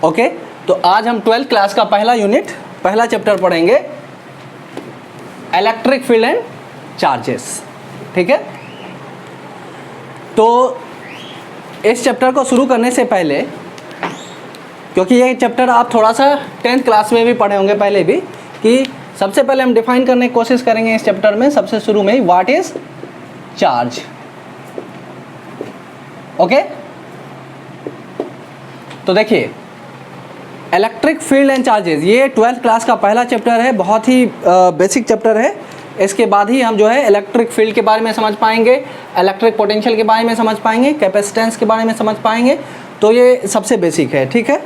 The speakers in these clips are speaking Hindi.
ओके, तो आज हम 12th क्लास का पहला यूनिट, पहला चैप्टर पढ़ेंगे, इलेक्ट्रिक फील्ड एंड चार्जेस। ठीक है, तो इस चैप्टर को शुरू करने से पहले, क्योंकि ये चैप्टर आप थोड़ा सा 10th क्लास में भी पढ़े होंगे पहले भी, कि सबसे पहले हम डिफाइन करने की कोशिश करेंगे इस चैप्टर में सबसे शुरू में ही, व्हाट इज चार्ज। ओके, तो देखिए इलेक्ट्रिक फील्ड एंड चार्जेस, ये 12th क्लास का पहला चैप्टर है, बहुत ही बेसिक चैप्टर है। इसके बाद ही हम जो है इलेक्ट्रिक फील्ड के बारे में समझ पाएंगे, इलेक्ट्रिक पोटेंशियल के बारे में समझ पाएंगे, कैपेसिटेंस के बारे में समझ पाएंगे। तो ये सबसे बेसिक है। ठीक है,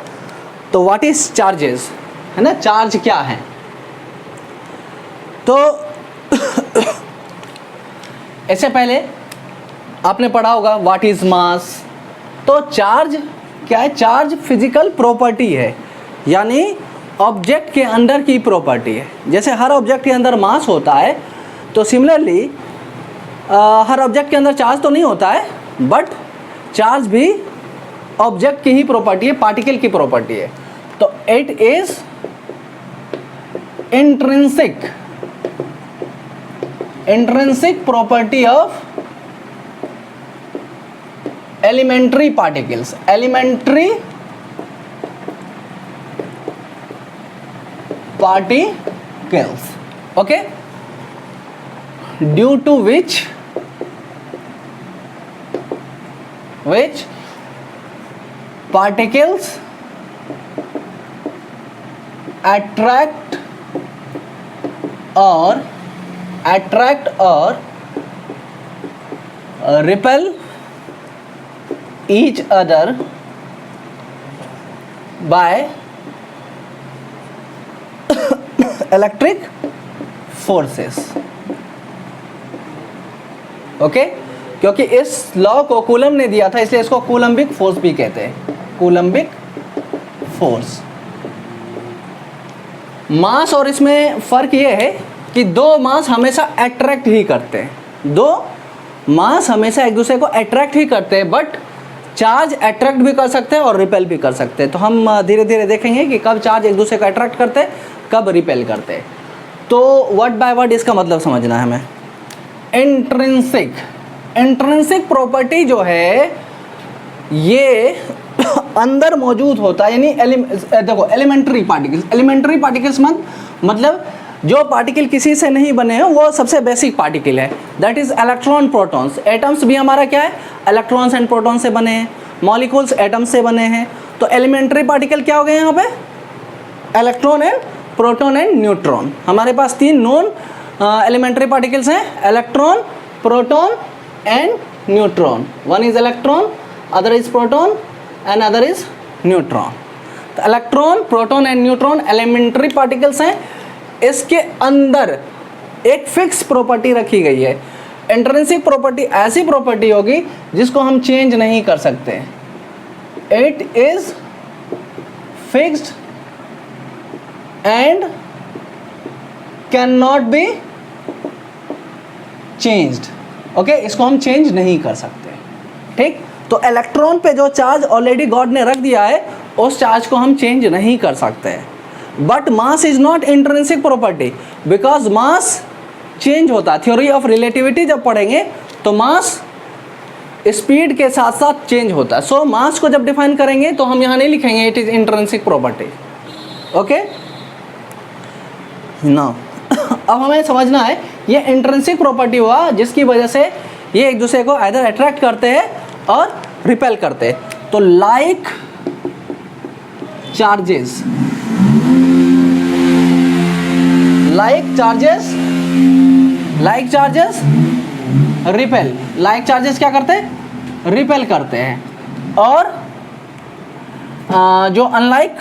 तो व्हाट इज चार्जेस, है ना, चार्ज क्या है। तो इससे पहले आपने पढ़ा होगा व्हाट इज मास। तो चार्ज क्या है, चार्ज फिजिकल प्रॉपर्टी है, यानी ऑब्जेक्ट के अंदर की प्रॉपर्टी है। जैसे हर ऑब्जेक्ट के अंदर मास होता है, तो सिमिलरली हर ऑब्जेक्ट के अंदर चार्ज तो नहीं होता है, बट चार्ज भी ऑब्जेक्ट की ही प्रॉपर्टी है, पार्टिकल की प्रॉपर्टी है। तो it is intrinsic property of elementary particles, elementary particles, okay, due to which particles attract or repel each other by electric forces। Okay, क्योंकि इस लॉ को कूलम ने दिया था, इसलिए इसको कूलम्बिक फोर्स भी कहते हैं, कूलम्बिक फोर्स। मास और इसमें फर्क ये है कि दो मास हमेशा अट्रैक्ट ही करते हैं, दो मास हमेशा एक दूसरे को अट्रैक्ट ही करते हैं, बट चार्ज अट्रैक्ट भी कर सकते हैं और रिपेल भी कर सकते हैं। तो हम धीरे धीरे देखेंगे कि कब चार्ज एक दूसरे को अट्रैक्ट करते हैं, कब रिपेल करते हैं। तो वर्ड बाय वर्ड इसका मतलब समझना है हमें। इंट्रिंसिक प्रॉपर्टी जो है ये अंदर मौजूद होता है, यानी देखो एलिमेंट्री पार्टिकल्स मतलब जो पार्टिकल किसी से नहीं बने हैं, वो सबसे बेसिक पार्टिकल है, that is electron protons. Atoms भी हमारा क्या है, इलेक्ट्रॉन्स एंड प्रोटॉन से बने हैं, मॉलिक्यूल्स एटम्स से बने हैं। तो एलिमेंट्री पार्टिकल क्या हो गए यहाँ पे, electron and proton and neutron. हमारे पास तीन नॉन एलिमेंट्री पार्टिकल्स हैं, electron, proton and neutron. One is electron, other is proton and other is neutron. तो electron, proton and neutron elementary particles हैं। इसके अंदर एक फिक्स प्रॉपर्टी रखी गई है। इंट्रिंसिक प्रॉपर्टी ऐसी प्रॉपर्टी होगी जिसको हम चेंज नहीं कर सकते, it is fixed and can not be changed. Okay, इसको हम चेंज नहीं कर सकते। ठीक, तो इलेक्ट्रॉन पे जो चार्ज ऑलरेडी गॉड ने रख दिया है, उस चार्ज को हम चेंज नहीं कर सकते हैं। But mass is not intrinsic property, because mass change होता है। थ्योरी ऑफ रिलेटिविटी जब पढ़ेंगे तो मास स्पीड के साथ साथ चेंज होता है। सो मास को जब डिफाइन करेंगे तो हम यहाँ नहीं लिखेंगे it is intrinsic property. Okay, ना अब हमें समझना है ये इंट्रिंसिक प्रॉपर्टी हुआ जिसकी वजह से ये एक दूसरे को आइदर अट्रैक्ट करते हैं और रिपेल करते हैं। तो like charges repel, like charges क्या करते हैं, रिपेल करते हैं, और जो अनलाइक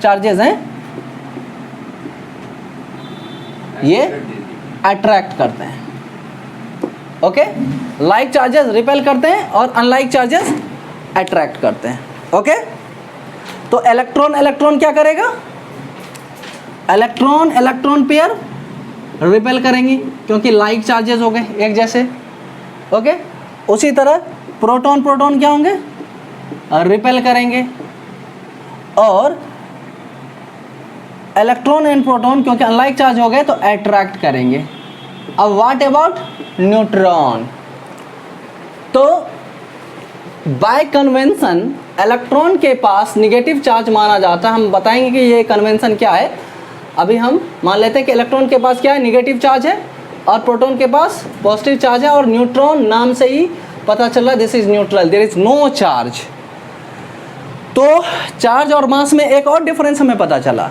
चार्जेस हैं ये अट्रैक्ट करते हैं। ओके, लाइक चार्जेस रिपेल करते हैं और अनलाइक चार्जेस अट्रैक्ट करते हैं। ओके, तो इलेक्ट्रॉन क्या करेगा, इलेक्ट्रॉन पेयर रिपेल करेंगी क्योंकि लाइक चार्जेस हो गए एक जैसे। ओके, उसी तरह प्रोटॉन क्या होंगे, रिपेल करेंगे, और इलेक्ट्रॉन एंड प्रोटॉन क्योंकि अनलाइक चार्ज हो गए तो अट्रैक्ट करेंगे। अब व्हाट अबाउट न्यूट्रॉन? तो बाय कन्वेंशन इलेक्ट्रॉन के पास निगेटिव चार्ज माना जाता है। हम बताएंगे कि ये कन्वेंशन क्या है। अभी हम मान लेते हैं कि इलेक्ट्रॉन के पास क्या है, निगेटिव चार्ज है, और प्रोटॉन के पास पॉजिटिव चार्ज है, और न्यूट्रॉन नाम से ही पता चल रहा है this is neutral, there is no charge. तो चार्ज और मास में एक और डिफरेंस हमें पता चला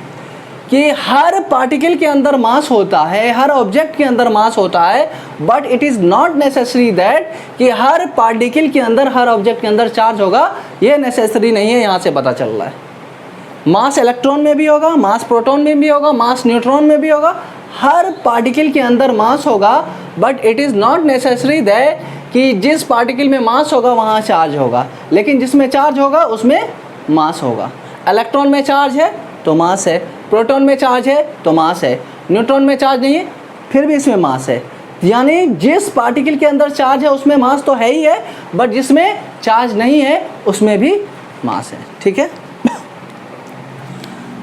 कि हर पार्टिकल के अंदर मास होता है, हर ऑब्जेक्ट के अंदर मास होता है, but it is not necessary that कि हर पार्टिकल के अंदर, हर ऑब्जेक्ट के अंदर चार्ज होगा, ये नेसेसरी नहीं है। यहाँ से पता चल रहा है मास इलेक्ट्रॉन में भी होगा, मास प्रोटॉन में भी होगा, मास न्यूट्रॉन में भी होगा, हर पार्टिकल के अंदर मास होगा, but it is not necessary that कि जिस पार्टिकल में मास होगा वहाँ चार्ज होगा, लेकिन जिसमें चार्ज होगा उसमें मास होगा। इलेक्ट्रॉन में चार्ज है तो मास है, प्रोटॉन में चार्ज है तो मास है, न्यूट्रॉन में चार्ज नहीं है फिर भी इसमें मास है। यानी जिस पार्टिकल के अंदर चार्ज है उसमें मास तो है ही है, बट जिसमें चार्ज नहीं है उसमें भी मास है। ठीक है,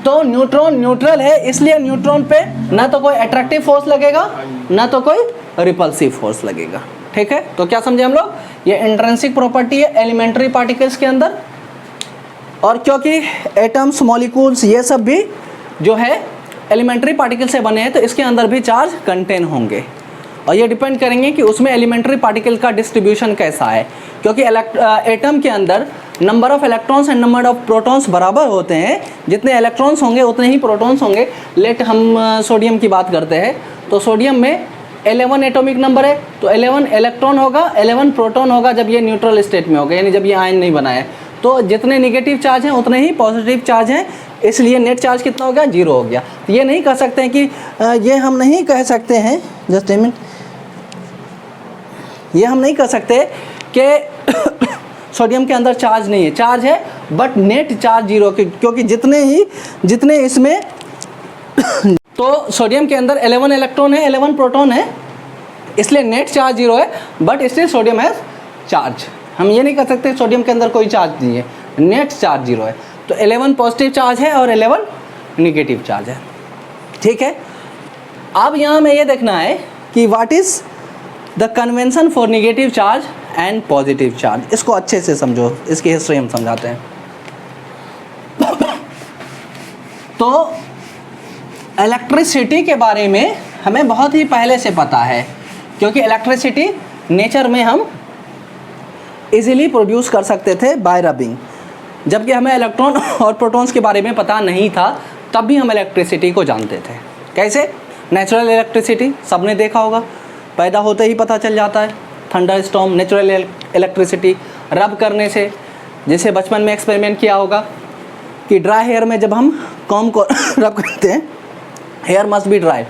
तो न्यूट्रॉन न्यूट्रल है, इसलिए न्यूट्रॉन पे ना तो कोई अट्रैक्टिव फोर्स लगेगा ना तो कोई रिपल्सिव फोर्स लगेगा। ठीक है, तो क्या समझे हम लोग, ये इंट्रिंसिक प्रॉपर्टी है एलिमेंट्री पार्टिकल्स के अंदर। और क्योंकि एटम्स, मॉलिक्यूल्स ये सब भी जो है एलिमेंट्री पार्टिकल से बने हैं तो इसके अंदर भी चार्ज कंटेन होंगे, और ये डिपेंड करेंगे कि उसमें एलिमेंट्री पार्टिकल का डिस्ट्रीब्यूशन कैसा है। क्योंकि एटम के अंदर number of electrons and number of protons बराबर होते हैं, जितने इलेक्ट्रॉन्स होंगे उतने ही प्रोटॉन्स होंगे। लेट हम सोडियम की बात करते हैं, तो सोडियम में 11 एटॉमिक नंबर है, तो 11 इलेक्ट्रॉन होगा, 11 प्रोटॉन होगा जब ये न्यूट्रल स्टेट में होगा, यानी जब ये आयन नहीं बना है। तो जितने निगेटिव चार्ज हैं उतने ही पॉजिटिव चार्ज हैं, इसलिए नेट चार्ज कितना हो गया, 0 हो गया। तो ये नहीं कह सकते हैं कि ये हम नहीं कह सकते हैं, जस्ट ए मिनट, ये हम नहीं कह सकते कि सोडियम के अंदर चार्ज नहीं है, चार्ज है बट नेट चार्ज 0, क्योंकि जितने इसमें तो सोडियम के अंदर 11 इलेक्ट्रॉन है, 11 प्रोटॉन है, इसलिए नेट चार्ज 0 है, but still sodium has charge. हम ये नहीं कह सकते सोडियम के अंदर कोई चार्ज नहीं है, नेट चार्ज 0 है। तो 11 पॉजिटिव चार्ज है और 11 निगेटिव चार्ज है। ठीक है, अब यहाँ में ये देखना है कि what is the convention for negative charge and positive charge. इसको अच्छे से समझो, इसकी हिस्ट्री हम समझाते हैं। तो इलेक्ट्रिसिटी के बारे में हमें बहुत ही पहले से पता है, क्योंकि इलेक्ट्रिसिटी नेचर में हम इजीली प्रोड्यूस कर सकते थे बाय रबिंग। जबकि हमें इलेक्ट्रॉन और प्रोटॉन्स के बारे में पता नहीं था, तब भी हम इलेक्ट्रिसिटी को जानते थे। कैसे? नेचुरल इलेक्ट्रिसिटी सबने देखा होगा, पैदा होते ही पता चल जाता है। थंडर स्टॉर्म, नेचुरल इलेक्ट्रिसिटी रब करने से, जैसे बचपन में एक्सपेरिमेंट किया होगा कि ड्राई हेयर में जब हम कॉम को रब करते हैं, हेयर मस्ट बी ड्राई।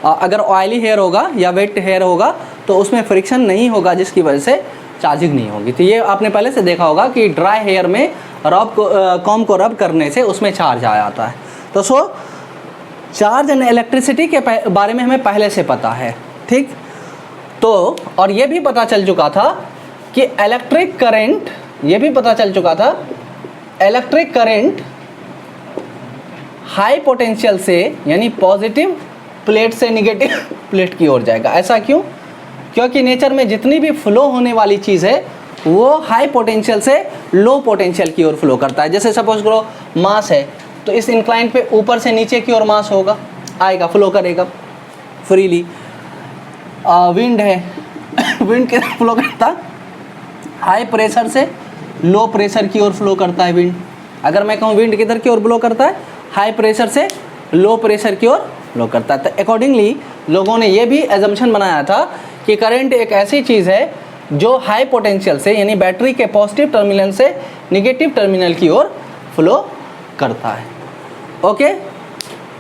अगर ऑयली हेयर होगा या वेट हेयर होगा तो उसमें फ्रिक्शन नहीं होगा, जिसकी वजह से चार्जिंग नहीं होगी। तो ये आपने पहले से देखा होगा कि ड्राई हेयर में कॉम को रब करने से उसमें चार्ज आ जाता है। तो सो चार्ज एंड इलेक्ट्रिसिटी के बारे में हमें पहले से पता है। ठीक, तो और ये भी पता चल चुका था कि इलेक्ट्रिक करंट, ये भी पता चल चुका था इलेक्ट्रिक करंट हाई पोटेंशियल से, यानी पॉजिटिव प्लेट से निगेटिव प्लेट की ओर जाएगा। ऐसा क्यों? क्योंकि नेचर में जितनी भी फ्लो होने वाली चीज़ है वो हाई पोटेंशियल से लो पोटेंशियल की ओर फ्लो करता है। जैसे सपोज करो मास है, तो इस इंक्लाइन पे ऊपर से नीचे की ओर मास होगा, आएगा, फ्लो करेगा फ्रीली। विंड है विंड के फ्लो करता है हाई प्रेशर से लो प्रेशर की ओर फ्लो करता है विंड। अगर मैं कहूँ विंड किधर की ओर फ्लो करता है, हाई प्रेशर से लो प्रेशर की ओर फ्लो करता है। तो अकॉर्डिंगली लोगों ने ये भी एजम्पशन बनाया था कि करंट एक ऐसी चीज़ है जो हाई पोटेंशियल से, यानी बैटरी के पॉजिटिव टर्मिनल से निगेटिव टर्मिनल की ओर फ्लो करता है। ओके,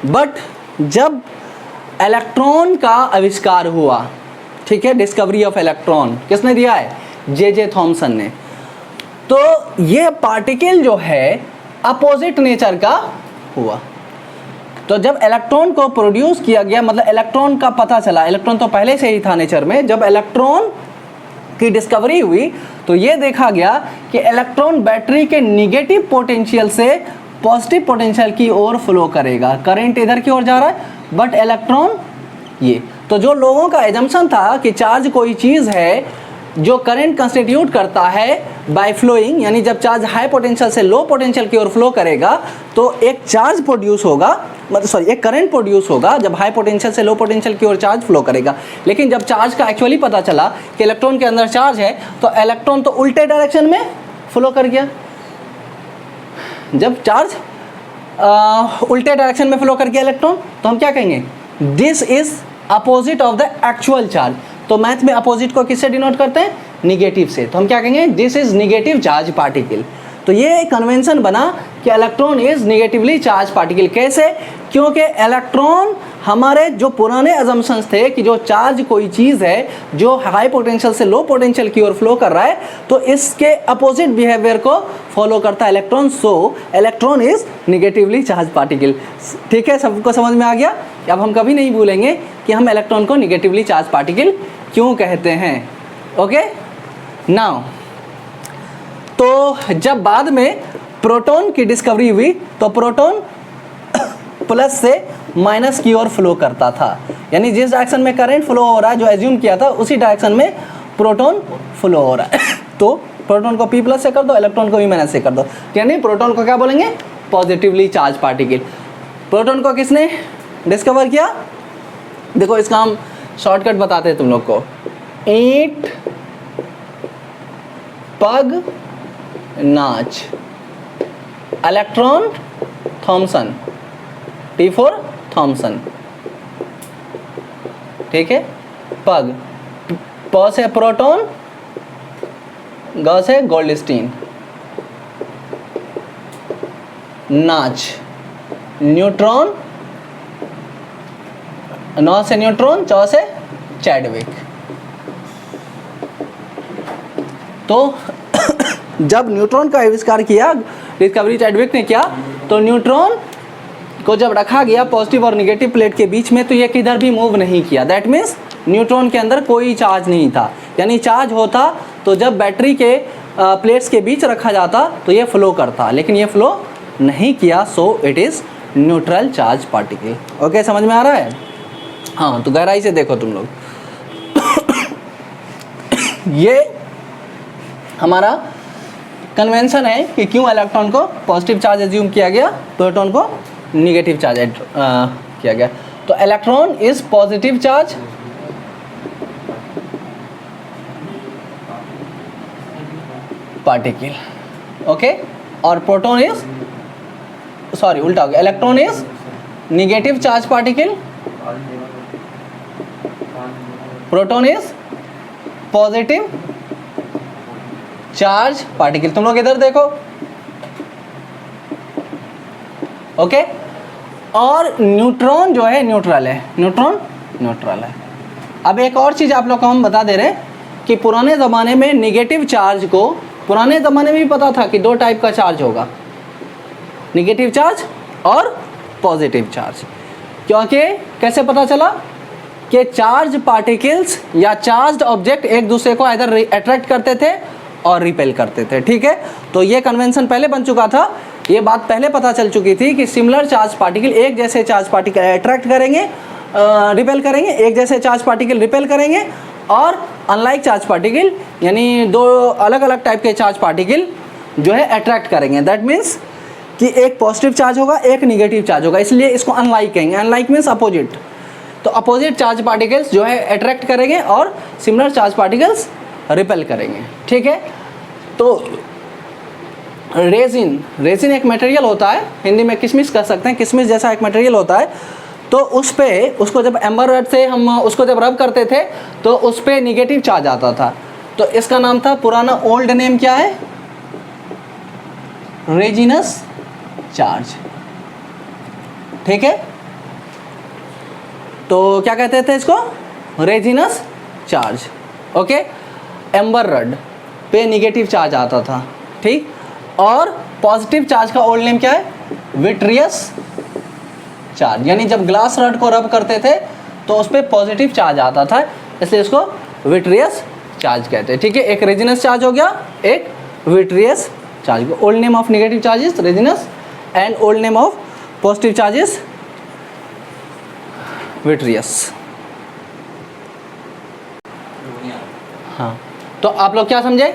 बट जब इलेक्ट्रॉन का आविष्कार हुआ, ठीक है, डिस्कवरी ऑफ इलेक्ट्रॉन किसने दिया है? जे थॉमसन ने। तो ये पार्टिकल जो है अपोजिट नेचर का हुआ। तो जब इलेक्ट्रॉन को प्रोड्यूस किया गया, मतलब इलेक्ट्रॉन का पता चला, इलेक्ट्रॉन तो पहले से ही था नेचर में, जब इलेक्ट्रॉन की डिस्कवरी हुई तो ये देखा गया कि इलेक्ट्रॉन बैटरी के निगेटिव पोटेंशियल से पॉजिटिव पोटेंशियल की ओर फ्लो करेगा, करंट इधर की ओर जा रहा है बट इलेक्ट्रॉन ये। तो जो लोगों का एजम्पशन था कि चार्ज कोई चीज़ है जो करंट कंस्टिट्यूट करता है बाय फ्लोइंग, यानी जब चार्ज हाई पोटेंशियल से लो पोटेंशियल की ओर फ्लो करेगा तो एक चार्ज प्रोड्यूस होगा, मतलब सॉरी एक करंट प्रोड्यूस होगा जब हाई पोटेंशियल से लो पोटेंशियल की ओर चार्ज फ्लो करेगा। लेकिन जब चार्ज का एक्चुअली पता चला कि इलेक्ट्रॉन के अंदर चार्ज है तो इलेक्ट्रॉन तो उल्टे डायरेक्शन में फ्लो कर गया। जब चार्ज उल्टे डायरेक्शन में फ्लो कर गया इलेक्ट्रॉन तो हम क्या कहेंगे, this is opposite of the actual charge. तो मैथ में अपोजिट को किससे डिनोट करते हैं, निगेटिव से। तो हम क्या कहेंगे, this is negative charge particle. तो ये कन्वेंशन बना कि electron is negatively charge particle. कैसे, क्योंकि इलेक्ट्रॉन हमारे जो पुराने अजम्पशंस थे कि जो चार्ज कोई चीज़ है जो हाई पोटेंशियल से लो पोटेंशियल की ओर फ्लो कर रहा है तो इसके अपोजिट बिहेवियर को फॉलो करता है electron. So electron is negatively charge particle. ठीक है, सबको समझ में आ गया। अब हम कभी नहीं भूलेंगे कि हम इलेक्ट्रॉन को निगेटिवली चार्ज पार्टिकल क्यों कहते हैं। ओके नाउ, तो जब बाद में प्रोटॉन की डिस्कवरी हुई तो प्रोटॉन प्लस से माइनस की ओर फ्लो करता था, यानी जिस डायरेक्शन में करंट फ्लो हो रहा है जो एज्यूम किया था उसी डायरेक्शन में प्रोटॉन फ्लो हो रहा है। तो प्रोटॉन को P+ से कर दो, इलेक्ट्रॉन को V- से कर दो, यानी प्रोटॉन को क्या बोलेंगे, पॉजिटिवली चार्ज पार्टिकल। प्रोटॉन को किसने डिस्कवर किया, देखो इसका हम शॉर्टकट बताते हैं तुम लोग को। ईंट पग नाच, इलेक्ट्रॉन थॉमसन, T4 थॉमसन। ठीक है, पग, प से प्रोटॉन, ग से गोल्डस्टीन, नाच न्यूट्रॉन, न से न्यूट्रॉन, च से चैडविक। तो जब न्यूट्रॉन का आविष्कार किया, डिस्कवरी चैडविक ने किया, तो न्यूट्रॉन को जब रखा गया पॉजिटिव और निगेटिव प्लेट के बीच में तो ये किधर भी मूव नहीं किया। दैट मीन्स न्यूट्रॉन के अंदर कोई चार्ज नहीं था, यानी चार्ज होता तो जब बैटरी के प्लेट्स के बीच रखा जाता तो ये फ्लो करता, लेकिन ये फ्लो नहीं किया। So it is neutral charge particle. Okay, समझ में आ रहा है। हाँ, तो गहराई से देखो तुम लोग। ये हमारा कन्वेंशन है कि क्यों इलेक्ट्रॉन को पॉजिटिव चार्ज एज्यूम किया गया, प्रोटॉन को निगेटिव चार्ज किया गया। तो electron is positive charge particle, okay, और प्रोटॉन इज, सॉरी उल्टा हो गया, electron is negative charge particle, proton is positive charge particle. तुम लोग इधर देखो, ओके। और न्यूट्रॉन जो है न्यूट्रल है, न्यूट्रॉन न्यूट्रल है। अब एक और चीज़ आप लोग को हम बता दे रहे हैं कि पुराने ज़माने में निगेटिव चार्ज को, पुराने ज़माने में भी पता था कि दो टाइप का चार्ज होगा, निगेटिव चार्ज और पॉजिटिव चार्ज। क्योंकि कैसे पता चला कि चार्ज पार्टिकल्स या चार्ज्ड ऑब्जेक्ट एक दूसरे को इधर अट्रैक्ट करते थे और रिपेल करते थे। ठीक है, तो ये कन्वेंशन पहले बन चुका था, ये बात पहले पता चल चुकी थी कि सिमिलर चार्ज पार्टिकल, एक जैसे चार्ज पार्टिकल अट्रैक्ट करेंगे, रिपेल करेंगे, एक जैसे चार्ज पार्टिकल रिपेल करेंगे, और अनलाइक चार्ज पार्टिकल यानी दो अलग अलग टाइप के चार्ज पार्टिकल जो है अट्रैक्ट करेंगे। दैट मीन्स कि एक पॉजिटिव चार्ज होगा, एक निगेटिव चार्ज होगा, इसलिए इसको अनलाइक कहेंगे। Unlike means opposite. तो अपोजिट चार्ज पार्टिकल्स जो है अट्रैक्ट करेंगे और सिमिलर चार्ज पार्टिकल्स रिपेल करेंगे। ठीक है, तो रेजिन एक मटेरियल होता है, हिंदी में किशमिश कह सकते हैं, किशमिश जैसा एक मटेरियल होता है। तो उस पे उसको जब एम्बर रड से हम उसको जब रब करते थे तो उस पे निगेटिव चार्ज आता था, तो इसका नाम था, पुराना ओल्ड नेम क्या है, रेजिनस चार्ज। ठीक है, तो क्या कहते थे इसको, resinous charge. Okay, amber rod पे निगेटिव चार्ज आता था, ठीक। और पॉजिटिव चार्ज का ओल्ड नेम क्या है, विट्रियस चार्ज। यानी जब ग्लास रड को रब करते थे तो उस पर पॉजिटिव चार्ज आता था, इसलिए इसको विट्रियस चार्ज कहते हैं। ठीक है, एक रेजिनस चार्ज हो गया, एक vitreous charge. Old name of negative charge is resinous and old name of positive charge is vitreous. हाँ, तो आप लोग क्या समझे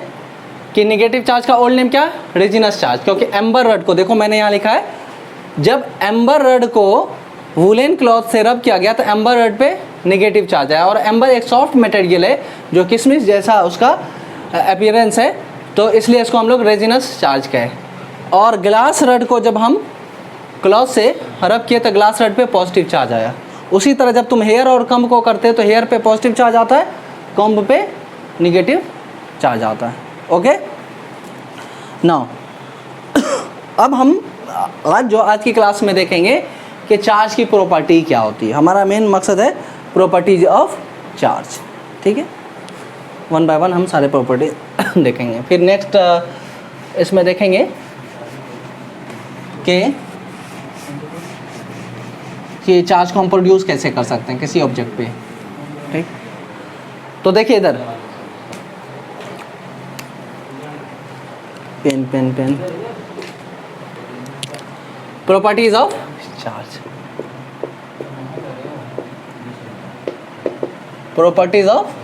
कि निगेटिव चार्ज का ओल्ड नेम क्या है? Resinous charge. क्योंकि एम्बर रड को देखो, मैंने यहाँ लिखा है, जब एम्बर रड को वुलन क्लॉथ से रब किया गया तो एम्बर रड पे नेगेटिव चार्ज आया। और एम्बर एक सॉफ्ट मटेरियल है जो किशमिश जैसा उसका अपीयरेंस है, तो इसलिए इसको हम लोग रेजिनस चार्ज कहे। और ग्लास रड को जब हम क्लॉथ से रब किए तो ग्लास रड पे पॉजिटिव चार्ज आया। उसी तरह जब तुम हेयर और कम्ब को करते हो तो हेयर पे पॉजिटिव चार्ज आता है, कम्ब पे निगेटिव चार्ज आता है। ओके, नाउ अब हम आज की क्लास में देखेंगे कि चार्ज की प्रॉपर्टी क्या होती है। हमारा मेन मकसद है प्रॉपर्टीज ऑफ चार्ज। ठीक है, वन बाय वन हम सारे प्रॉपर्टी देखेंगे। फिर नेक्स्ट इसमें देखेंगे कि चार्ज को हम प्रोड्यूस कैसे कर सकते हैं किसी ऑब्जेक्ट पे। ठीक, तो देखिए इधर pen pen pen, properties of charge, properties of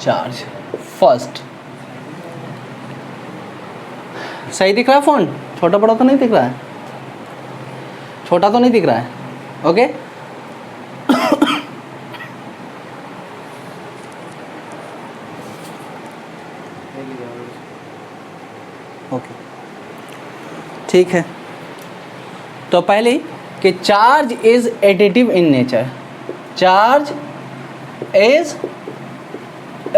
charge. First, सही दिख रहा है फ़ॉन्ट? छोटा बड़ा तो नहीं दिख रहा है? छोटा तो नहीं दिख रहा है? ओके, ओके, ठीक है। तो पहले कि charge is additive in nature. Charge is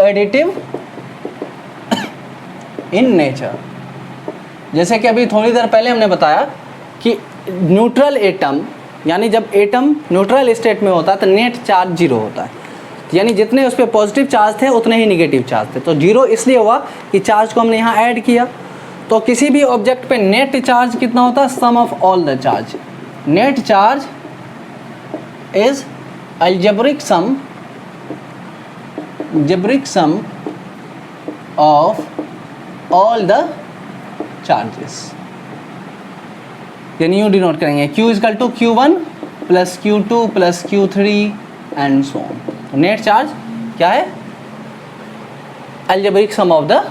additive in nature. जैसे कि अभी थोड़ी देर पहले हमने बताया कि न्यूट्रल एटम, यानी जब एटम न्यूट्रल स्टेट में होता है तो नेट चार्ज जीरो होता है, यानी जितने उस पर पॉजिटिव चार्ज थे उतने ही निगेटिव चार्ज थे। तो जीरो इसलिए हुआ कि चार्ज को हमने यहाँ ऐड किया। तो किसी भी ऑब्जेक्ट पे नेट चार्ज कितना होता है? Sum of all the charge. Net charge is algebraic sum, algebraic sum of all the charges. यानी यूँ डिनोट करेंगे Q is equal to Q1 plus Q2 plus Q3 and so on. Net charge क्या है? Algebraic sum of the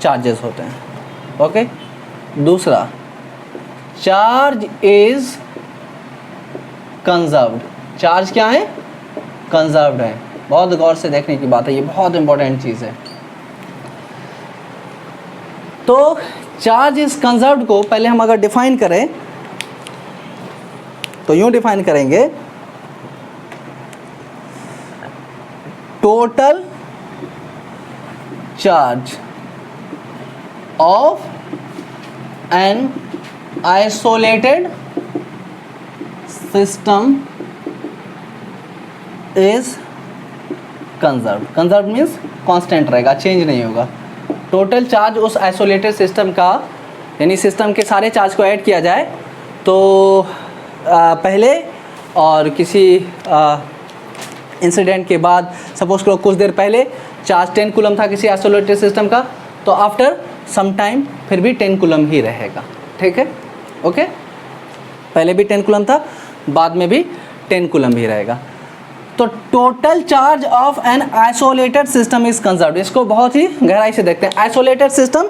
charges होते हैं। ओके, दूसरा, चार्ज इज कंजर्व्ड। चार्ज क्या है? कंजर्व्ड है। बहुत गौर से देखने की बात है, ये बहुत इंपॉर्टेंट चीज़ है। तो चार्ज इज कंजर्व्ड को पहले हम अगर डिफाइन करें तो यूं डिफाइन करेंगे, total charge of an isolated system is conserved. Conserved means constant रहेगा, चेंज नहीं होगा। टोटल चार्ज उस आइसोलेटेड सिस्टम का, यानी सिस्टम के सारे चार्ज को ऐड किया जाए तो पहले और किसी इंसिडेंट के बाद, सपोज करो कुछ देर पहले चार्ज 10 कूलम था किसी आइसोलेटेड सिस्टम का, तो आफ्टर सम टाइम फिर भी 10 कूलम ही रहेगा। ठीक है, ओके, पहले भी 10 कूलम था, बाद में भी 10 कूलम ही रहेगा। तो total charge of an isolated system is conserved. इसको बहुत ही गहराई से देखते हैं। आइसोलेटेड सिस्टम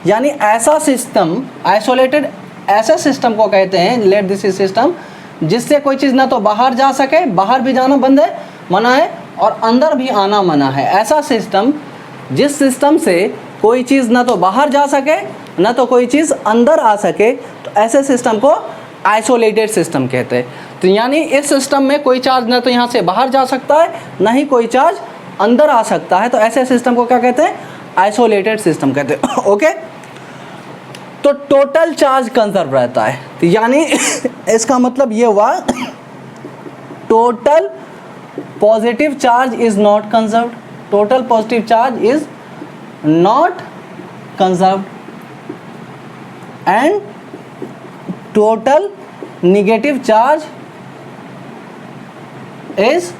यानी ऐसा सिस्टम, आइसोलेटेड ऐसे सिस्टम को कहते हैं, लेट दिस सिस्टम, जिससे कोई चीज़ ना तो बाहर जा सके, बाहर भी जाना बंद है, मना है, और अंदर भी आना मना है। ऐसा सिस्टम जिस सिस्टम से कोई चीज़ ना तो बाहर जा सके ना तो कोई चीज़ अंदर आ सके, तो ऐसे सिस्टम को आइसोलेटेड सिस्टम कहते हैं। तो यानी इस सिस्टम में कोई चार्ज ना तो यहाँ से बाहर जा सकता है, ना ही कोई चार्ज अंदर आ सकता है, तो ऐसे सिस्टम को क्या कहते हैं? आइसोलेटेड सिस्टम कहते हैं। ओके, तो टोटल चार्ज कंजर्व रहता है, तो यानी इसका मतलब ये हुआ total positive charge is not conserved. Total positive charge is not conserved and total negative charge is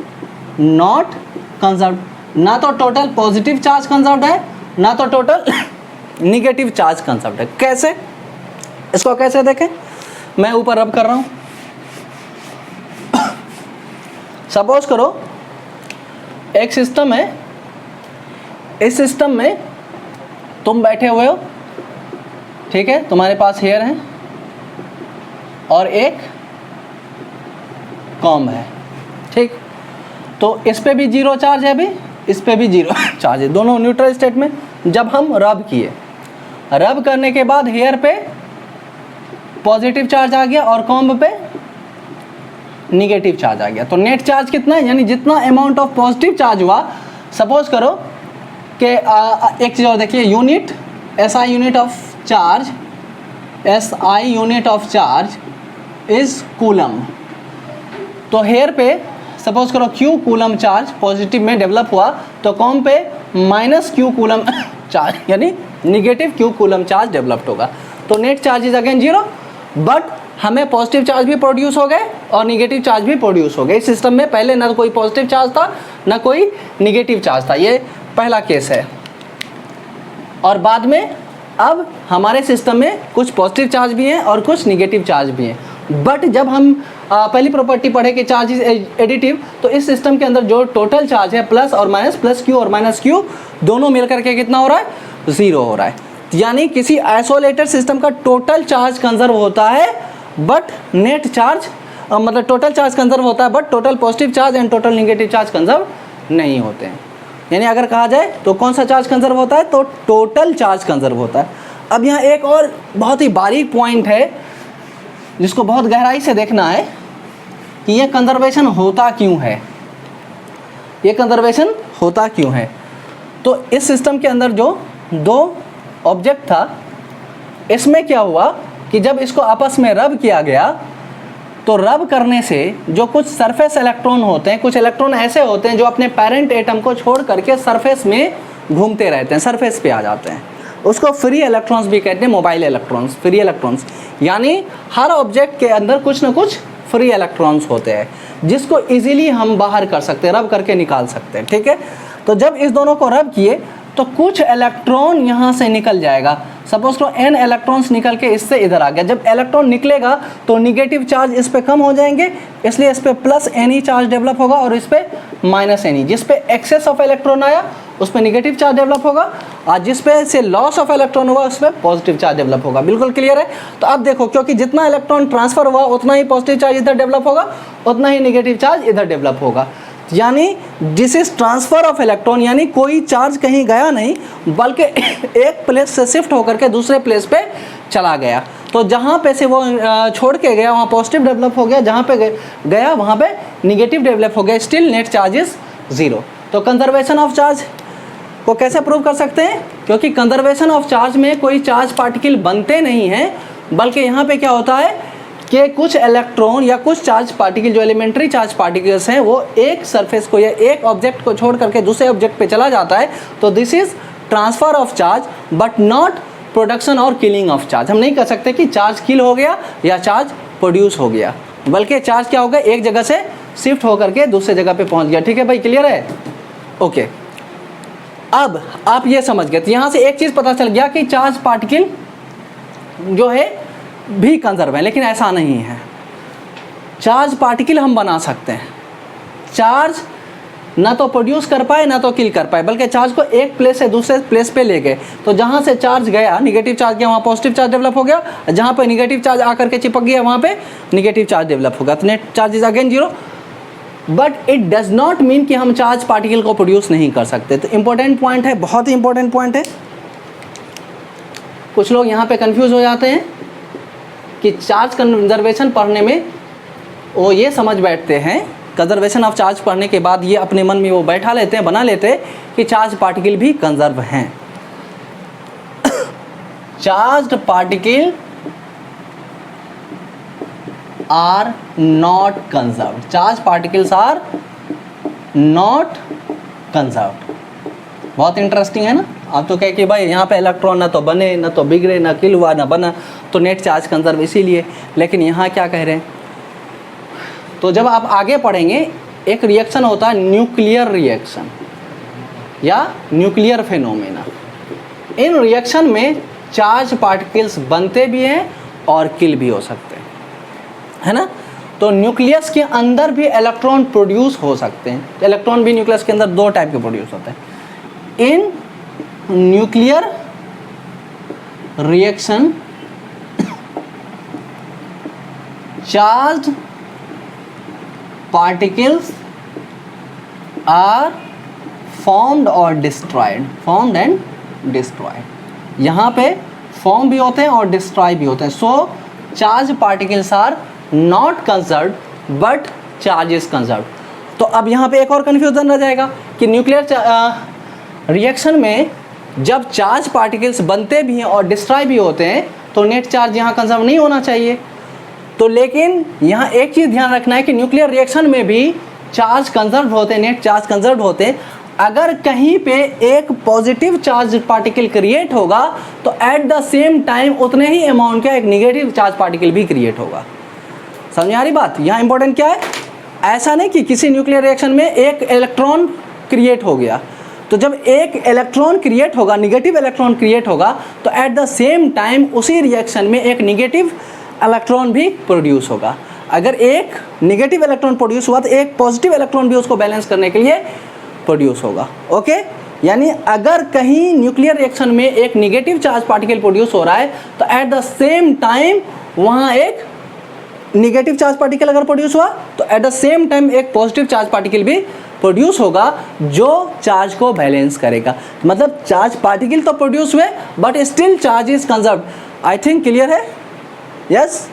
not conserved. ना तो टोटल पॉजिटिव चार्ज कंजर्व्ड है, ना तो टोटल निगेटिव चार्ज कंजर्व्ड है। कैसे, इसको कैसे देखें, मैं ऊपर रब कर रहा हूं, सपोज करो एक सिस्टम है, इस सिस्टम में तुम बैठे हुए हो, ठीक है, तुम्हारे पास हेयर है और एक कॉम्ब है, ठीक, तो इस पे भी जीरो चार्ज है, अभी इस पे भी जीरो चार्ज है, दोनों न्यूट्रल स्टेट में। जब हम रब किए, रब करने के बाद हेयर पे पॉजिटिव चार्ज आ गया और कॉम्ब पे निगेटिव चार्ज आ गया, तो नेट चार्ज कितना है, यानी जितना अमाउंट ऑफ पॉजिटिव चार्ज हुआ, सपोज करो कि एक चीज़ और देखिए, unit SI unit of charge, SI unit of charge is coulomb. तो हेयर पे सपोज करो Q कूलम चार्ज पॉजिटिव में डेवलप हुआ, तो कॉम पे -Q कूलम चार्ज यानी negative Q coulomb charge developed होगा। तो net charge is again zero, but हमें पॉजिटिव चार्ज भी प्रोड्यूस हो गए और निगेटिव चार्ज भी प्रोड्यूस हो गए। इस सिस्टम में पहले ना कोई पॉजिटिव चार्ज था ना कोई निगेटिव चार्ज था, ये पहला केस है। और बाद में अब हमारे सिस्टम में कुछ पॉजिटिव चार्ज भी हैं और कुछ निगेटिव चार्ज भी हैं। बट जब हम पहली प्रॉपर्टी पढ़े कि चार्ज इज एडिटिव, तो इस सिस्टम के अंदर जो टोटल चार्ज है प्लस और माइनस, प्लस Q और माइनस Q दोनों मिलकर के कितना हो रहा है, ज़ीरो हो रहा है। यानी किसी आइसोलेटेड सिस्टम का टोटल चार्ज कंजर्व होता है, बट नेट चार्ज मतलब टोटल चार्ज कंजर्व होता है, but total positive charge and total negative charge conserve नहीं होते हैं। यानी अगर कहा जाए तो कौन सा चार्ज कंजर्व होता है, तो टोटल चार्ज कंजर्व होता है। अब यहाँ एक और बहुत ही बारीक पॉइंट है जिसको बहुत गहराई से देखना है कि ये कंजर्वेशन होता क्यों है, ये कंजर्वेशन होता क्यों है। तो इस सिस्टम के अंदर जो दो ऑब्जेक्ट था, इसमें क्या हुआ कि जब इसको आपस में रब किया गया, तो रब करने से जो कुछ सरफेस इलेक्ट्रॉन होते हैं, कुछ इलेक्ट्रॉन ऐसे होते हैं जो अपने पेरेंट एटम को छोड़ करके सरफेस में घूमते रहते हैं, सरफेस पे आ जाते हैं, उसको फ्री इलेक्ट्रॉन्स भी कहते हैं, मोबाइल इलेक्ट्रॉन्स, फ्री इलेक्ट्रॉन्स। यानी हर ऑब्जेक्ट के अंदर कुछ ना कुछ फ्री इलेक्ट्रॉन्स होते हैं जिसको इजीली हम बाहर कर सकते हैं, रब करके निकाल सकते हैं, ठीक है। तो जब इस दोनों को रब किए तो कुछ इलेक्ट्रॉन यहाँ से निकल जाएगा, सपोज करो n इलेक्ट्रॉन्स निकल के इससे इधर आ गया। जब इलेक्ट्रॉन निकलेगा तो निगेटिव चार्ज इस पे कम हो जाएंगे, इसलिए इस पे प्लस Ne चार्ज डेवलप होगा और इस पे माइनस Ne। जिस पे एक्सेस ऑफ इलेक्ट्रॉन आया उस पे निगेटिव चार्ज डेवलप होगा, और जिस पे से लॉस ऑफ इलेक्ट्रॉन हुआ उस पे पॉजिटिव चार्ज डेवलप होगा। बिल्कुल क्लियर है। तो अब देखो, क्योंकि जितना इलेक्ट्रॉन ट्रांसफर हुआ उतना ही पॉजिटिव चार्ज इधर डेवलप होगा, उतना ही निगेटिव चार्ज इधर डेवलप होगा। यानी this is transfer of electron, यानी कोई चार्ज कहीं गया नहीं बल्कि एक प्लेस से शिफ्ट होकर के दूसरे प्लेस पे चला गया। तो जहाँ पे से वो छोड़ के गया वहाँ पॉजिटिव डेवलप हो गया, जहाँ पे गया वहाँ पे निगेटिव डेवलप हो गया, still net charge is zero. तो कंजर्वेशन ऑफ चार्ज को कैसे प्रूव कर सकते हैं, क्योंकि कंजर्वेशन ऑफ चार्ज में कोई चार्ज पार्टिकल बनते नहीं हैं, बल्कि यहाँ पे क्या होता है कि कुछ इलेक्ट्रॉन या कुछ चार्ज पार्टिकल जो एलिमेंट्री चार्ज पार्टिकल्स हैं वो एक सरफेस को या एक ऑब्जेक्ट को छोड़ करके दूसरे ऑब्जेक्ट पे चला जाता है। तो this is transfer of charge but not production और किलिंग ऑफ चार्ज। हम नहीं कह सकते कि चार्ज किल हो गया या चार्ज प्रोड्यूस हो गया, बल्कि चार्ज क्या हो गया, एक जगह से शिफ्ट होकर के दूसरे जगह पे पहुंच गया। ठीक है भाई, क्लियर है? ओके, अब आप ये समझ गए। तो यहाँ से एक चीज़ पता चल गया कि चार्ज पार्टिकल जो है भी कंजर्व है, लेकिन ऐसा नहीं है। चार्ज पार्टिकल हम बना सकते हैं, चार्ज ना तो प्रोड्यूस कर पाए ना तो किल कर पाए, बल्कि चार्ज को एक प्लेस से दूसरे प्लेस पे ले गए। तो जहाँ से चार्ज गया, निगेटिव चार्ज गया, वहाँ पॉजिटिव चार्ज डेवलप हो गया, जहाँ पे निगेटिव चार्ज आकर के चिपक गया वहाँ पे निगेटिव चार्ज डेवलप होगा। तो net charge is again zero, but it does not mean कि हम चार्ज पार्टिकल को प्रोड्यूस नहीं कर सकते। तो इंपॉर्टेंट पॉइंट है, बहुत ही इंपॉर्टेंट पॉइंट है। कुछ लोग यहाँ पे कंफ्यूज हो जाते हैं कि चार्ज कंजर्वेशन पढ़ने में वो ये समझ बैठते हैं, कंजर्वेशन ऑफ चार्ज पढ़ने के बाद ये अपने मन में वो बैठा लेते हैं, बना लेते हैं कि चार्ज पार्टिकल भी कंजर्व हैं। Charged particle are not conserved, charge particles are not conserved. बहुत इंटरेस्टिंग है ना। आप तो कहे कि भाई यहाँ पे इलेक्ट्रॉन ना तो बने, ना तो बिगड़े, ना किल हुआ, ना बना, तो नेट चार्ज कंजर्व इसीलिए। लेकिन यहाँ क्या कह रहे हैं, तो जब आप आगे पढ़ेंगे एक रिएक्शन होता है न्यूक्लियर रिएक्शन या न्यूक्लियर फेनोमेना। इन रिएक्शन में चार्ज पार्टिकल्स बनते भी हैं और किल भी हो सकते हैं, है ना। तो न्यूक्लियस के अंदर भी इलेक्ट्रॉन प्रोड्यूस हो सकते हैं। इलेक्ट्रॉन भी न्यूक्लियस के अंदर दो टाइप के प्रोड्यूस होते हैं। In nuclear reaction charge particles are formed और डिस्ट्रॉयड, फॉर्म्ड एंड डिस्ट्रॉयड। यहाँ पे फॉर्म भी होते हैं और डिस्ट्रॉय भी होते हैं। So charge particles are not conserved but charge is conserved. तो अब यहाँ पे एक और कन्फ्यूजन रह जाएगा कि न्यूक्लियर रिएक्शन में जब चार्ज पार्टिकल्स बनते भी हैं और डिस्ट्रॉय भी होते हैं तो नेट चार्ज यहाँ कंजर्व नहीं होना चाहिए। तो लेकिन यहाँ एक चीज़ ध्यान रखना है कि न्यूक्लियर रिएक्शन में भी चार्ज कंजर्व होते हैं, नेट चार्ज कंजर्व होते हैं। अगर कहीं पे एक पॉजिटिव चार्ज पार्टिकल क्रिएट होगा तो एट द सेम टाइम उतने ही अमाउंट का एक नेगेटिव चार्ज पार्टिकल भी क्रिएट होगा। समझ आ रही बात? यहाँ इंपॉर्टेंट क्या है, ऐसा नहीं कि किसी न्यूक्लियर रिएक्शन में एक इलेक्ट्रॉन क्रिएट हो गया, तो जब एक इलेक्ट्रॉन क्रिएट होगा, नेगेटिव इलेक्ट्रॉन क्रिएट होगा, तो एट द सेम टाइम उसी रिएक्शन में एक नेगेटिव इलेक्ट्रॉन भी प्रोड्यूस होगा। अगर एक नेगेटिव इलेक्ट्रॉन प्रोड्यूस हुआ तो एक पॉजिटिव इलेक्ट्रॉन भी उसको बैलेंस करने के लिए प्रोड्यूस होगा। ओके, यानी अगर कहीं न्यूक्लियर रिएक्शन में एक नेगेटिव चार्ज पार्टिकल प्रोड्यूस हो रहा है तो एट द सेम टाइम वहाँ एक नेगेटिव चार्ज पार्टिकल अगर प्रोड्यूस हुआ तो एट द सेम टाइम एक पॉजिटिव चार्ज पार्टिकल भी प्रोड्यूस होगा जो चार्ज को बैलेंस करेगा। मतलब चार्ज पार्टिकल तो प्रोड्यूस हुए but still charge is conserve. I think clear है? यस?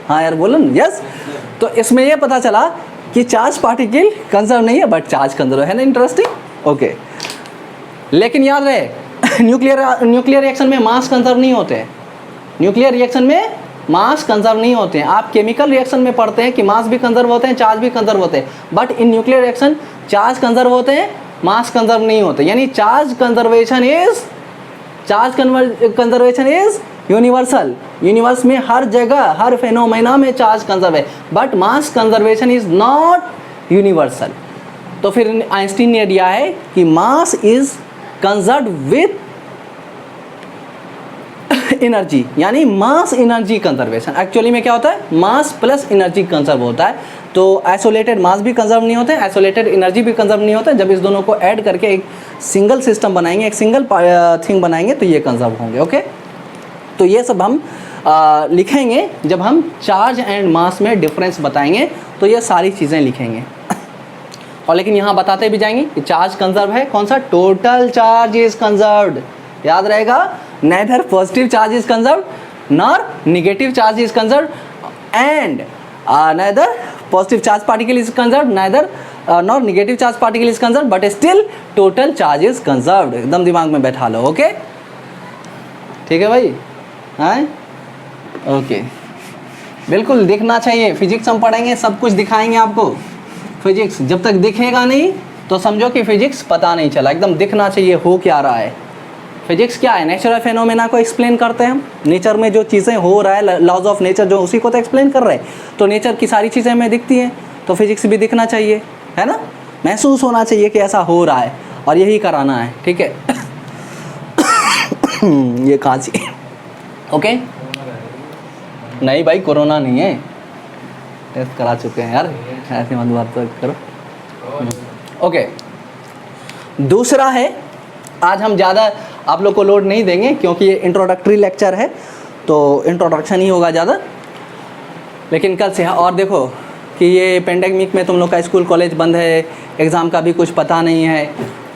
हाँ यार बोलो ना, यस। तो इसमें यह पता चला कि चार्ज पार्टिकल कंजर्व नहीं है बट चार्ज कंजर्व है ना। इंटरेस्टिंग। ओके, लेकिन याद रहे न्यूक्लियर रिएक्शन में मास कंजर्व नहीं होते हैं। न्यूक्लियर रिएक्शन में मास कंजर्व नहीं होते हैं। आप केमिकल रिएक्शन में पढ़ते हैं कि मास भी कंजर्व होते हैं, चार्ज भी कंजर्व होते हैं, but in nuclear reaction charge conserve होते हैं, मास कंजर्व नहीं होते। यानी charge conservation is universal. Universe में हर जगह हर फेनोमेना में चार्ज कंजर्व है, but mass conservation is not universal. तो फिर आइंस्टीन ने दिया है कि mass is conserve with energy, यानी मास एनर्जी कंजर्वेशन। एक्चुअली में क्या होता है, मास प्लस एनर्जी कंजर्व होता है। तो आइसोलेटेड मास भी कंजर्व नहीं होते, आइसोलेटेड एनर्जी भी कंजर्व नहीं होता। जब इस दोनों को ऐड करके एक सिंगल सिस्टम बनाएंगे, एक सिंगल थिंग बनाएंगे तो ये कंजर्व होंगे। ओके, तो ये सब हम लिखेंगे जब हम चार्ज एंड मास में डिफरेंस बताएंगे, तो ये सारी चीज़ें लिखेंगे। और लेकिन यहाँ बताते भी जाएंगे कि चार्ज कंजर्व है कौन सा, टोटल चार्ज इज कंजर्व्ड। याद रहेगा, neither positive charge is conserved nor negative charge is conserved and neither positive charge particle is conserved neither nor negative charge particle is conserved but still total charge is conserved। एकदम दिमाग में बैठा लो। ओके, ठीक है भाई? हाँ, ओके, बिल्कुल दिखना चाहिए। फिजिक्स हम पढ़ेंगे, सब कुछ दिखाएंगे आपको। फिजिक्स जब तक दिखेगा नहीं तो समझो कि फिजिक्स पता नहीं चला। एकदम दिखना चाहिए हो क्या रहा है। फिजिक्स क्या है, नेचुरल फेनोमेना को एक्सप्लेन करते हैं हम। नेचर में जो चीज़ें हो रहा है, लॉज ऑफ नेचर जो उसी को तो एक्सप्लेन कर रहे हैं। तो नेचर की सारी चीज़ें हमें दिखती हैं, तो फिजिक्स भी दिखना चाहिए, है ना। महसूस होना चाहिए कि ऐसा हो रहा है और यही कराना है। ठीक है। ये खांसी। ओके, नहीं भाई कोरोना नहीं है, टेस्ट करा चुके हैं यार, ऐसे मत बात करो। ओके, दूसरा है, आज हम ज़्यादा आप लोग को लोड नहीं देंगे क्योंकि ये इंट्रोडक्टरी लेक्चर है, तो इंट्रोडक्शन ही होगा ज़्यादा। लेकिन कल से और देखो कि ये पेंडेमिक में तुम लोग का स्कूल कॉलेज बंद है, एग्ज़ाम का भी कुछ पता नहीं है,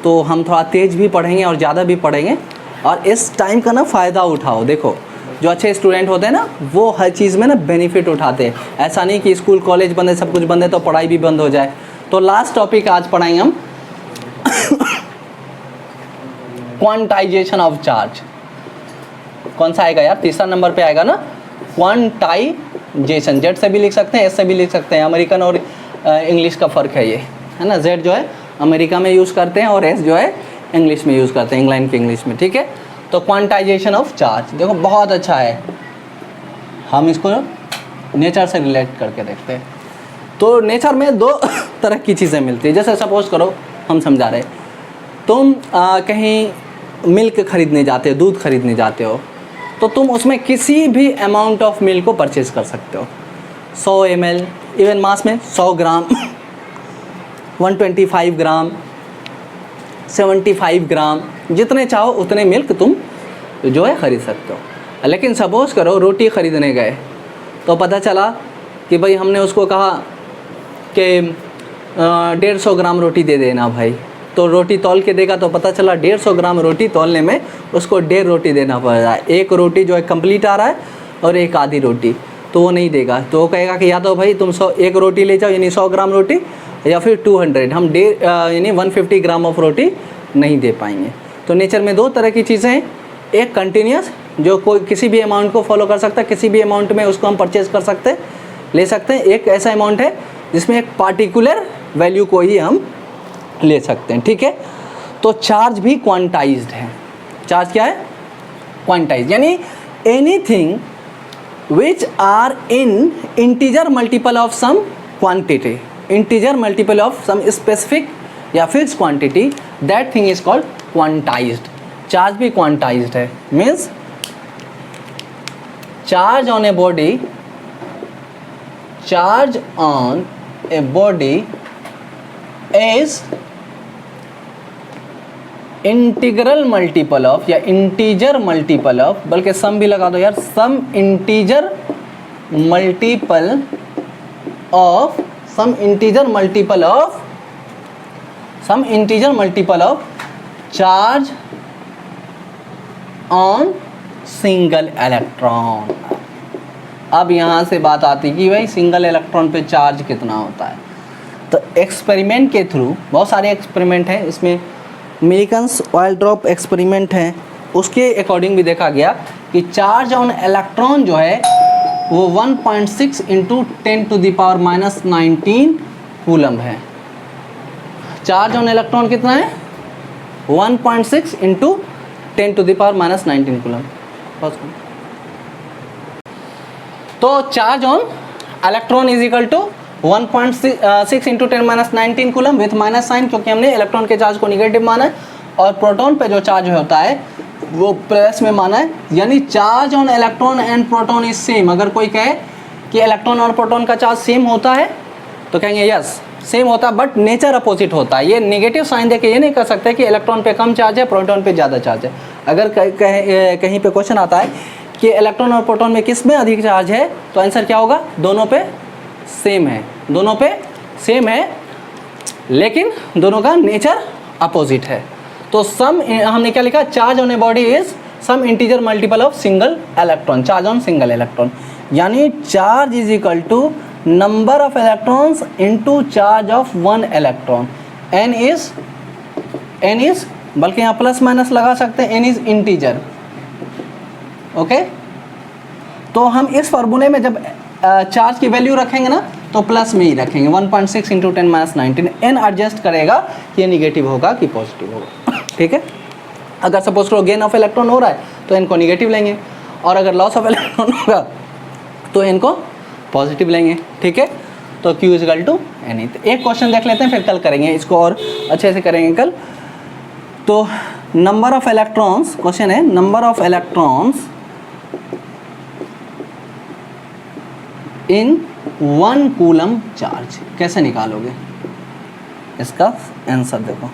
तो हम थोड़ा तेज़ भी पढ़ेंगे और ज़्यादा भी पढ़ेंगे। और इस टाइम का ना फ़ायदा उठाओ। देखो जो अच्छे स्टूडेंट होते हैं ना, वो हर चीज़ में ना बेनिफिट उठाते हैं। ऐसा नहीं कि स्कूल कॉलेज बंद है, सब कुछ बंद है तो पढ़ाई भी बंद हो जाए। तो लास्ट टॉपिक आज पढ़ाएंगे हम क्वांटाइजेशन ऑफ चार्ज। कौन सा आएगा यार, तीसरा नंबर पे आएगा ना, क्वांटाइजेशन। जेड से भी लिख सकते हैं, एस से भी लिख सकते हैं। अमेरिकन और इंग्लिश का फ़र्क है ये, है ना। जेड जो है अमेरिका में यूज़ करते हैं और एस जो है इंग्लिश में यूज़ करते हैं, इंग्लैंड की इंग्लिश में। ठीक है, तो क्वांटाइजेशन ऑफ चार्ज देखो बहुत अच्छा है। हम इसको नेचर से रिलेट करके देखते हैं। तो नेचर में दो तरह की चीज़ें मिलती है। जैसे सपोज करो हम समझा रहे, तुम कहीं मिल्क खरीदने जाते हो, दूध खरीदने जाते हो, तो तुम उसमें किसी भी अमाउंट ऑफ मिल्क को परचेज कर सकते हो। 100 ml, इवन मास में 100 ग्राम 125 ग्राम 75 ग्राम, जितने चाहो उतने मिल्क तुम जो है ख़रीद सकते हो। लेकिन सपोज़ करो रोटी ख़रीदने गए तो पता चला कि भाई हमने उसको कहा कि 150 ग्राम रोटी दे देना भाई, तो रोटी तौल के देगा तो पता चला 150 ग्राम रोटी तौलने में उसको 1.5 रोटी देना पड़ रहा है। एक रोटी जो है कंप्लीट आ रहा है और एक आधी रोटी, तो वो नहीं देगा। तो वो कहेगा कि या तो भाई तुम 1 रोटी ले जाओ यानी 100 ग्राम रोटी, या फिर 200, हम यानी 150 ग्राम ऑफ रोटी नहीं दे पाएंगे। तो नेचर में दो तरह की चीज़ें हैं, एक कंटिन्यूस जो कोई किसी भी अमाउंट को फॉलो कर सकता है, किसी भी अमाउंट में उसको हम परचेज कर सकते हैं, ले सकते हैं। एक ऐसा अमाउंट है जिसमें एक पार्टिकुलर वैल्यू को ही हम ले सकते हैं, ठीक है। तो चार्ज भी क्वांटाइज्ड है। चार्ज क्या है? क्वांटाइज्ड, यानी anything which are in integer multiple of some quantity, integer multiple of some specific या fixed quantity, that thing is called quantized। Charge भी quantized है, means charge on a body, charge on a body is integral multiple of या इंटीजर मल्टीपल ऑफ, बल्कि सम भी लगा दो यार, some integer multiple of, some integer multiple of, some integer multiple of charge on single electron. अब यहाँ से बात आती कि भाई सिंगल इलेक्ट्रॉन पे चार्ज कितना होता है। तो एक्सपेरिमेंट के थ्रू, बहुत सारे एक्सपेरिमेंट हैं, इसमें मिलिकन्स ऑयल ड्रॉप एक्सपेरिमेंट है, उसके अकॉर्डिंग भी देखा गया कि चार्ज ऑन इलेक्ट्रॉन जो है वो 1.6 इंटू 10⁻⁻19 कूलम है। चार्ज ऑन इलेक्ट्रॉन कितना है? 1.6 इंटू 10⁻⁻19 कूलम। तो charge on electron is equal to 1.6 into 10⁻19 coulomb with minus sign, क्योंकि हमने इलेक्ट्रॉन के चार्ज को निगेटिव माना है और प्रोटॉन पे जो चार्ज होता है वो प्लस में माना है। यानी charge on electron and proton is same. अगर कोई कहे कि इलेक्ट्रॉन और प्रोटॉन का चार्ज सेम होता है तो कहेंगे यस सेम होता है, बट नेचर अपोजिट होता है। ये नेगेटिव साइन देके ये नहीं कर सकते कि इलेक्ट्रॉन पे कम चार्ज है, प्रोटॉन पे ज़्यादा चार्ज है। अगर कहीं पे क्वेश्चन आता है कि इलेक्ट्रॉन और प्रोटॉन में किस में अधिक चार्ज है, तो आंसर क्या होगा? दोनों पे सेम है, दोनों पे सेम है, लेकिन दोनों का नेचर अपोजिट है। तो सम, हमने क्या लिखा? Charge on a body is some integer multiple of single electron, charge on single electron. यानी charge is equal to number of electrons into charge of one electron. N is बल्कि यहाँ प्लस माइनस लगा सकते हैं, एन इज इंटीजर। ओके, तो हम इस फार्मूले में जब चार्ज की वैल्यू रखेंगे ना तो प्लस में ही रखेंगे, 1.6 इंटू 10⁻19। एन एडजस्ट करेगा कि ये निगेटिव होगा कि पॉजिटिव होगा, ठीक है। अगर सपोज करो गेन ऑफ इलेक्ट्रॉन हो रहा है तो एन को निगेटिव लेंगे, और अगर लॉस ऑफ इलेक्ट्रॉन होगा तो एन को पॉजिटिव लेंगे, ठीक है। तो Q is equal to n. एक क्वेश्चन देख लेते हैं, फिर कल करेंगे इसको और अच्छे से करेंगे कल। तो नंबर ऑफ इलेक्ट्रॉन्स, क्वेश्चन है number of electrons in 1 coulomb charge कैसे निकालोगे? इसका आंसर देखो।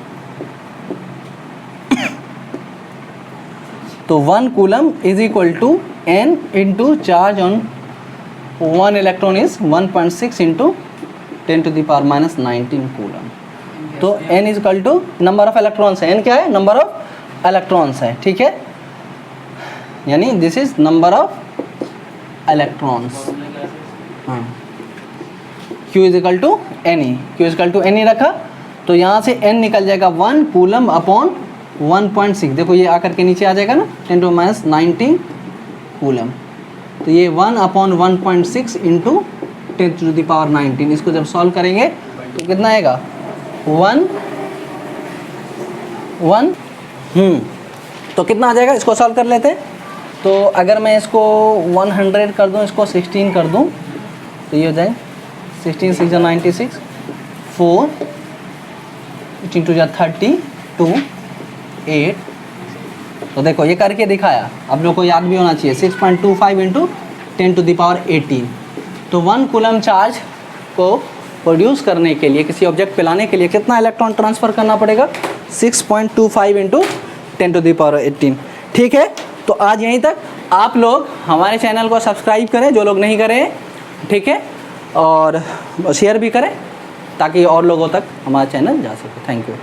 तो 1 coulomb is equal to n into charge on 1 electron is 1.6 into 10⁻⁻19 coulomb. तो n is equal to number of electrons है, n क्या है? नंबर ऑफ इलेक्ट्रॉन्स है, ठीक है। यानी this is number of electrons. हाँ, Q is equal to n e, Q is equal to n e रखा तो यहाँ से n निकल जाएगा 1 कूलम अपॉन 1.6। देखो ये आकर के नीचे आ जाएगा ना, 10⁻19 कूलम। तो ये 1 अपॉन 1.6 इंटू 10⁻19। इसको जब सॉल्व करेंगे तो कितना आएगा? 1 तो कितना आ जाएगा? इसको सॉल्व कर लेते हैं। तो अगर मैं इसको 100 कर दूँ, इसको 16 कर दूँ, तो ये हो जाए 16 6 96, 4 इंटू 32 8 तो देखो ये करके दिखाया, आप लोग को याद भी होना चाहिए 6.25 इंटू 10⁻18। तो 1 कूलम चार्ज को प्रोड्यूस करने के लिए, किसी ऑब्जेक्ट पे लाने के लिए कितना इलेक्ट्रॉन ट्रांसफ़र करना पड़ेगा? 6.25 इंटू 10⁻18। ठीक है, तो आज यहीं तक। आप लोग हमारे चैनल को सब्सक्राइब करें जो लोग नहीं करें, ठीक है, और शेयर भी करें ताकि और लोगों तक हमारा चैनल जा सके। Thank you.